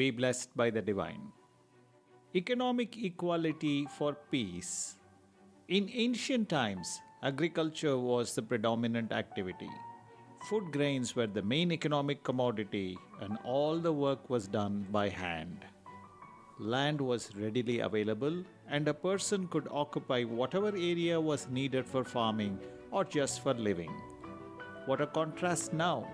be blessed by the divine. Economic equality for peace. In ancient times, agriculture was the predominant activity. Food grains were the main economic commodity, and all the work was done by hand. Land was readily available, and a person could occupy whatever area was needed for farming or just for living. What a contrast now!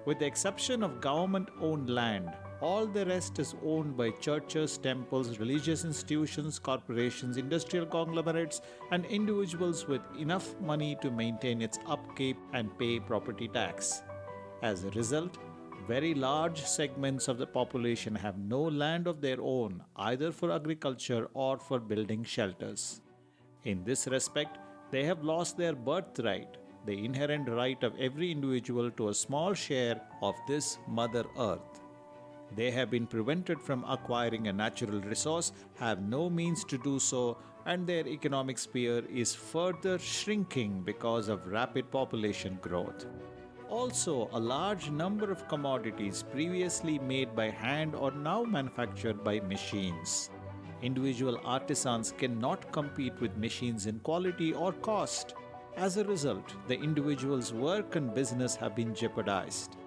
With the exception of government owned land, all the rest is owned by churches, temples, religious institutions, corporations, industrial conglomerates, and individuals with enough money to maintain its upkeep and pay property tax. As a result, very large segments of the population have no land of their own, either for agriculture or for building shelters. In this respect, they have lost their birthright, the inherent right of every individual to a small share of this Mother Earth. They have been prevented from acquiring a natural resource, have no means to do so, and their economic sphere is further shrinking because of rapid population growth. Also, a large number of commodities previously made by hand are now manufactured by machines. Individual artisans cannot compete with machines in quality or cost. As a result, the individual's work and business have been jeopardized.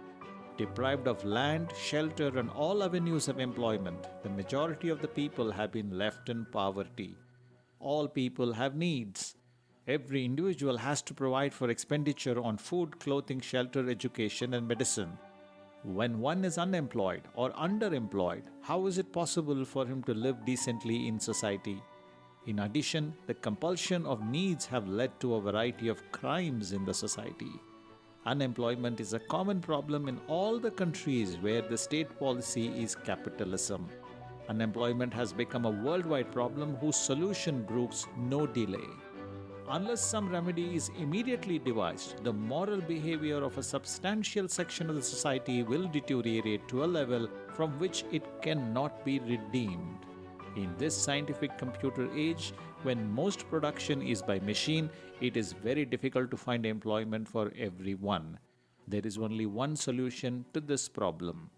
Deprived of land, shelter, and all avenues of employment, the majority of the people have been left in poverty. All people have needs. Every individual has to provide for expenditure on food, clothing, shelter, education, and medicine. When one is unemployed or underemployed, how is it possible for him to live decently in society? In addition, the compulsion of needs have led to a variety of crimes in the society. Unemployment is a common problem in all the countries where the state policy is capitalism. Unemployment has become a worldwide problem whose solution brooks no delay. Unless some remedy is immediately devised, the moral behavior of a substantial section of the society will deteriorate to a level from which it cannot be redeemed. In this scientific computer age, when most production is by machine, it is very difficult to find employment for everyone. There is only one solution to this problem.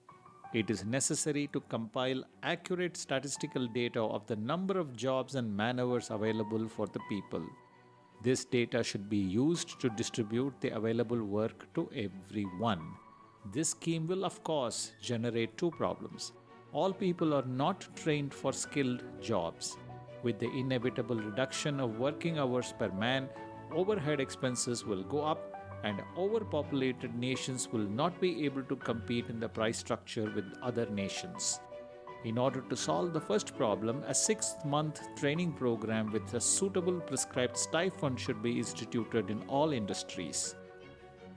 It is necessary to compile accurate statistical data of the number of jobs and man-hours available for the people. This data should be used to distribute the available work to everyone. This scheme will, of course, generate two problems. All people are not trained for skilled jobs. With the inevitable reduction of working hours per man, overhead expenses will go up, and overpopulated nations will not be able to compete in the price structure with other nations. In order to solve the first problem, a 6-month training program with a suitable prescribed stipend should be instituted in all industries.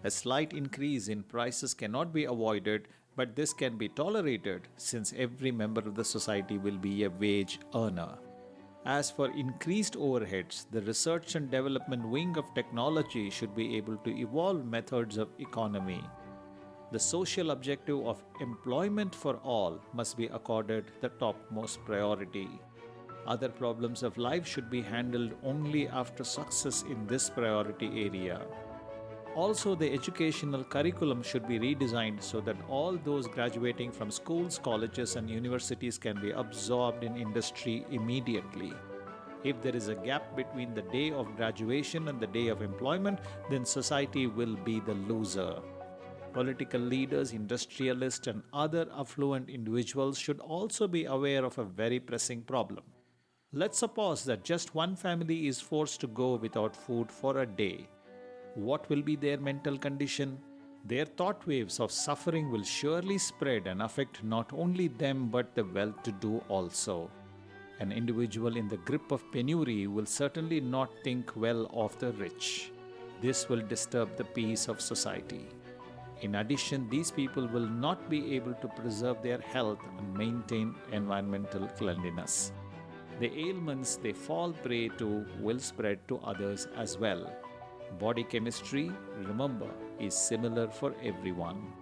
A slight increase in prices cannot be avoided, but this can be tolerated since every member of the society will be a wage earner. As for increased overheads, the research and development wing of technology should be able to evolve methods of economy. The social objective of employment for all must be accorded the topmost priority. Other problems of life should be handled only after success in this priority area. Also, the educational curriculum should be redesigned so that all those graduating from schools, colleges, and universities can be absorbed in industry immediately. If there is a gap between the day of graduation and the day of employment, then society will be the loser. Political leaders, industrialists, and other affluent individuals should also be aware of a very pressing problem. Let's suppose that just one family is forced to go without food for a day. What will be their mental condition? Their thought waves of suffering will surely spread and affect not only them but the well-to-do also. An individual in the grip of penury will certainly not think well of the rich. This will disturb the peace of society. In addition, these people will not be able to preserve their health and maintain environmental cleanliness. The ailments they fall prey to will spread to others as well. Body chemistry, remember, is similar for everyone.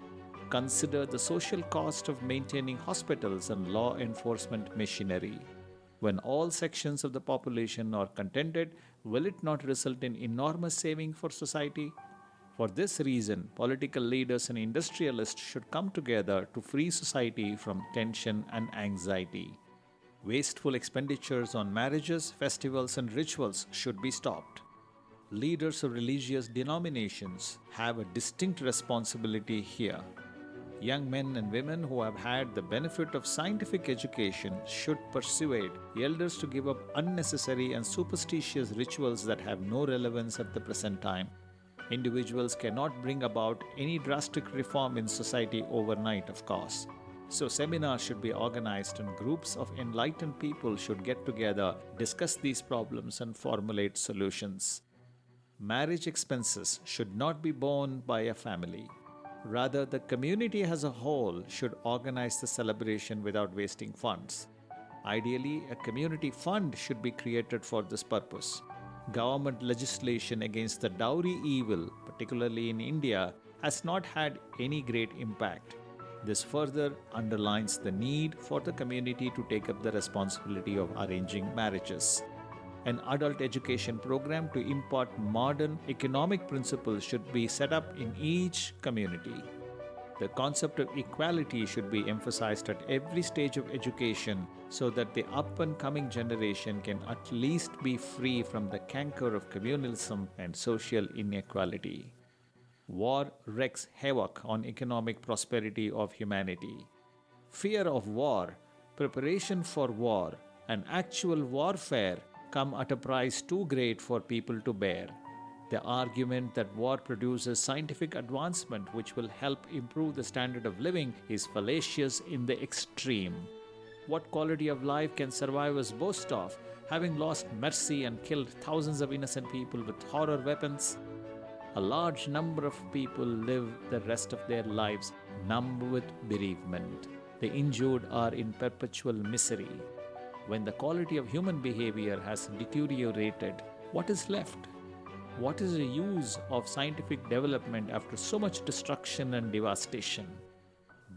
Consider the social cost of maintaining hospitals and law enforcement machinery. When all sections of the population are contented, will it not result in enormous saving for society? For this reason, political leaders and industrialists should come together to free society from tension and anxiety. Wasteful expenditures on marriages, festivals, and rituals should be stopped. Leaders of religious denominations have a distinct responsibility here. Young men and women who have had the benefit of scientific education should persuade elders to give up unnecessary and superstitious rituals that have no relevance at the present time. Individuals cannot bring about any drastic reform in society overnight, of course. So, seminars should be organized and groups of enlightened people should get together, discuss these problems, and formulate solutions. Marriage expenses should not be borne by a family. Rather, the community as a whole should organize the celebration without wasting funds. Ideally, a community fund should be created for this purpose. Government legislation against the dowry evil, particularly in India, has not had any great impact. This further underlines the need for the community to take up the responsibility of arranging marriages. An adult education program to impart modern economic principles should be set up in each community. The concept of equality should be emphasized at every stage of education so that the up and coming generation can at least be free from the canker of communalism and social inequality. War wreaks havoc on economic prosperity of humanity. Fear of war, preparation for war, and actual warfare come at a price too great for people to bear. The argument that war produces scientific advancement which will help improve the standard of living is fallacious in the extreme. What quality of life can survivors boast of, having lost mercy and killed thousands of innocent people with horror weapons? A large number of people live the rest of their lives numb with bereavement. The injured are in perpetual misery. When the quality of human behavior has deteriorated, what is left? What is the use of scientific development after so much destruction and devastation?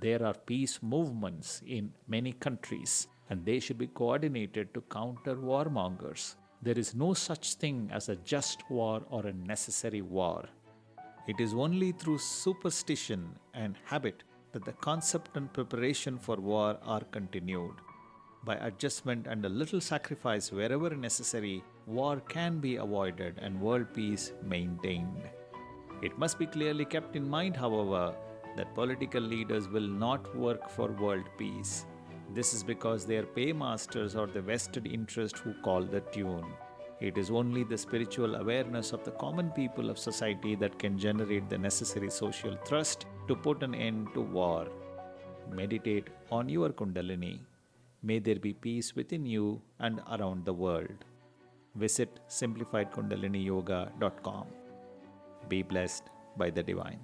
There are peace movements in many countries, and they should be coordinated to counter warmongers. There is no such thing as a just war or a necessary war. It is only through superstition and habit that the concept and preparation for war are continued. By adjustment and a little sacrifice wherever necessary, war can be avoided and world peace maintained. It must be clearly kept in mind, however, that political leaders will not work for world peace. This is because their paymasters are the vested interest who call the tune. It is only the spiritual awareness of the common people of society that can generate the necessary social thrust to put an end to war. Meditate on your Kundalini. May there be peace within you and around the world. Visit simplifiedkundaliniyoga.com. Be blessed by the divine.